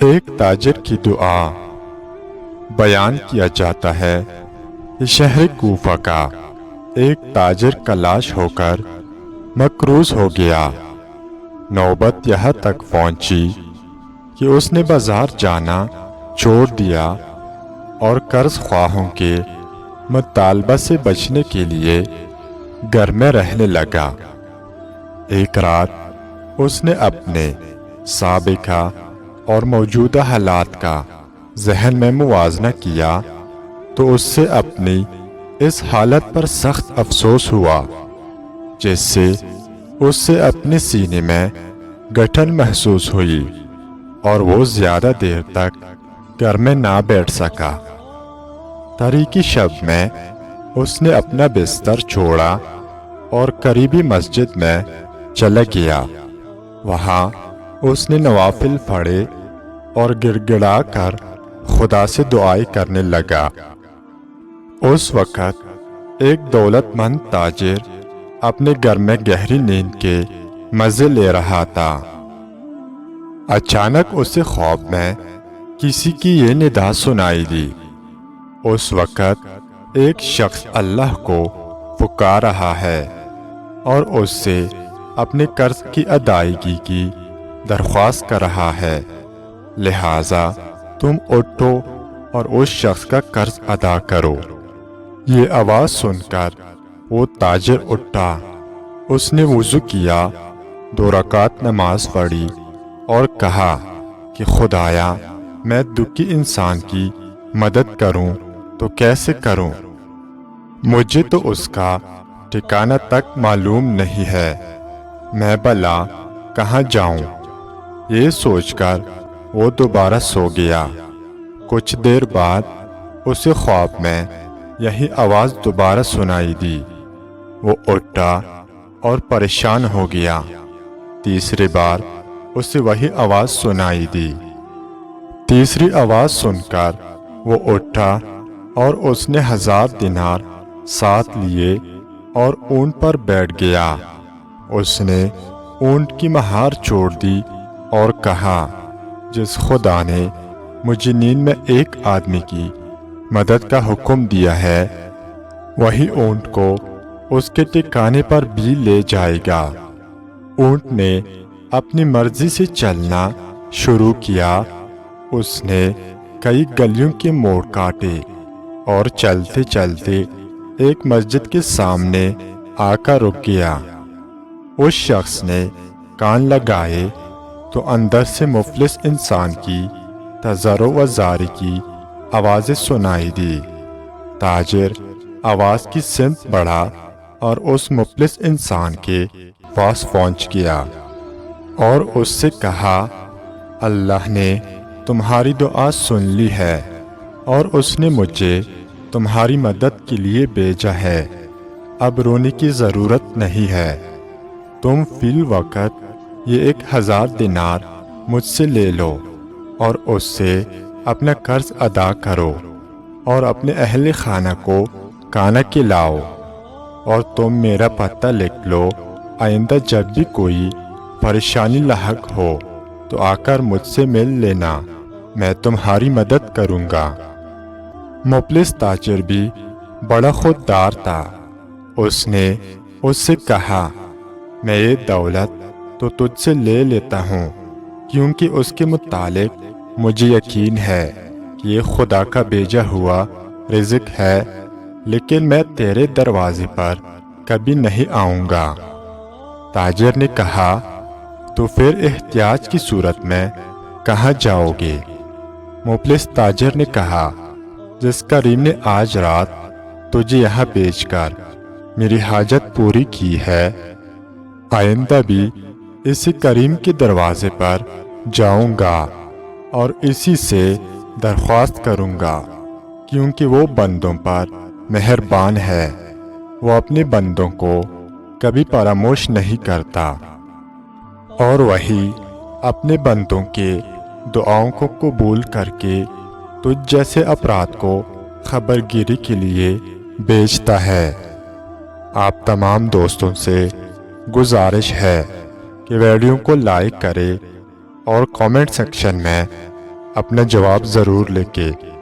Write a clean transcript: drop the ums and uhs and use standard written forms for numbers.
ایک تاجر کی دعا۔ بیان کیا جاتا ہے کہ شہر کوفہ کا ایک تاجر کا لاش ہو کر مقروض ہو گیا۔ نوبت یہاں تک پہنچی کہ اس نے بازار جانا چھوڑ دیا اور قرض خواہوں کے مطالبہ سے بچنے کے لیے گھر میں رہنے لگا۔ ایک رات اس نے اپنے سابقہ اور موجودہ حالات کا ذہن میں موازنہ کیا تو اس سے اپنی اس حالت پر سخت افسوس ہوا، جس سے اس سے اپنے سینے میں گٹھن محسوس ہوئی اور وہ زیادہ دیر تک گھر میں نہ بیٹھ سکا۔ تاریکی شب میں اس نے اپنا بستر چھوڑا اور قریبی مسجد میں چلا گیا۔ وہاں اس نے نوافل پڑھے اور گڑ گڑا کر خدا سے دعائیں کرنے لگا۔ اس وقت ایک دولت مند تاجر اپنے گھر میں گہری نیند کے مزے لے رہا تھا۔ اچانک اسے خواب میں کسی کی یہ ندا سنائی دی۔ اس وقت ایک شخص اللہ کو پکار رہا ہے اور اس سے اپنے قرض کی ادائیگی کی درخواست کر رہا ہے، لہٰذا تم اٹھو اور اس شخص کا قرض ادا کرو۔ یہ آواز سن کر وہ تاجر اٹھا۔ اس نے وضو کیا، 2 رکعت نماز پڑھی اور کہا کہ خدایا، میں دکھی انسان کی مدد کروں تو کیسے کروں؟ مجھے تو اس کا ٹھکانہ تک معلوم نہیں ہے، میں بھلا کہاں جاؤں؟ یہ سوچ کر وہ دوبارہ سو گیا۔ کچھ دیر بعد اسے خواب میں یہی آواز دوبارہ سنائی دی۔ وہ اٹھا اور پریشان ہو گیا۔ تیسری بار اسے وہی آواز سنائی دی۔ تیسری آواز سن کر وہ اٹھا اور اس نے 1000 دینار ساتھ لیے اور اونٹ پر بیٹھ گیا۔ اس نے اونٹ کی مہار چھوڑ دی اور کہا، جس خدا نے مجھے نیند میں ایک آدمی کی مدد کا حکم دیا ہے، وہی اونٹ کو اس کے ٹھکانے پر بھی لے جائے گا۔ اونٹ نے اپنی مرضی سے چلنا شروع کیا۔ اس نے کئی گلیوں کے موڑ کاٹے اور چلتے چلتے ایک مسجد کے سامنے آ کر رک گیا۔ اس شخص نے کان لگائے تو اندر سے مفلس انسان کی تضرع و زاری کی آوازیں سنائی دی۔ تاجر آواز کی سمت بڑھا اور اس مفلس انسان کے پاس پہنچ گیا اور اس سے کہا، اللہ نے تمہاری دعا سن لی ہے اور اس نے مجھے تمہاری مدد کے لیے بھیجا ہے۔ اب رونے کی ضرورت نہیں ہے، تم فی الوقت یہ 1000 دینار مجھ سے لے لو اور اس سے اپنا قرض ادا کرو اور اپنے اہل خانہ کو کھانا کھلاؤ، اور تم میرا پتہ لکھ لو۔ آئندہ جب بھی کوئی پریشانی لاحق ہو تو آ کر مجھ سے مل لینا، میں تمہاری مدد کروں گا۔ مفلس تاجر بھی بڑا خوددار تھا۔ اس نے اس سے کہا، میں یہ دولت تو تجھ سے لے لیتا ہوں کیونکہ اس کے متعلق مجھے یقین ہے کہ یہ خدا کا بھیجا ہوا رزق ہے، لیکن میں تیرے دروازے پر کبھی نہیں آؤں گا۔ تاجر نے کہا، تو پھر احتیاج کی صورت میں کہاں جاؤ گے؟ مفلس تاجر نے کہا، جس کریم نے آج رات تجھے یہاں بھیج کر میری حاجت پوری کی ہے، آئندہ بھی اسی کریم کے دروازے پر جاؤں گا اور اسی سے درخواست کروں گا، کیونکہ وہ بندوں پر مہربان ہے، وہ اپنے بندوں کو کبھی فراموش نہیں کرتا، اور وہی اپنے بندوں کے دعاؤں کو قبول کر کے تجھ جیسے افراد کو خبر گیری کے لیے بھیجتا ہے۔ آپ تمام دوستوں سے گزارش ہے کہ ویڈیو کو لائک کرے اور کامنٹ سیکشن میں اپنا جواب ضرور لکھیں۔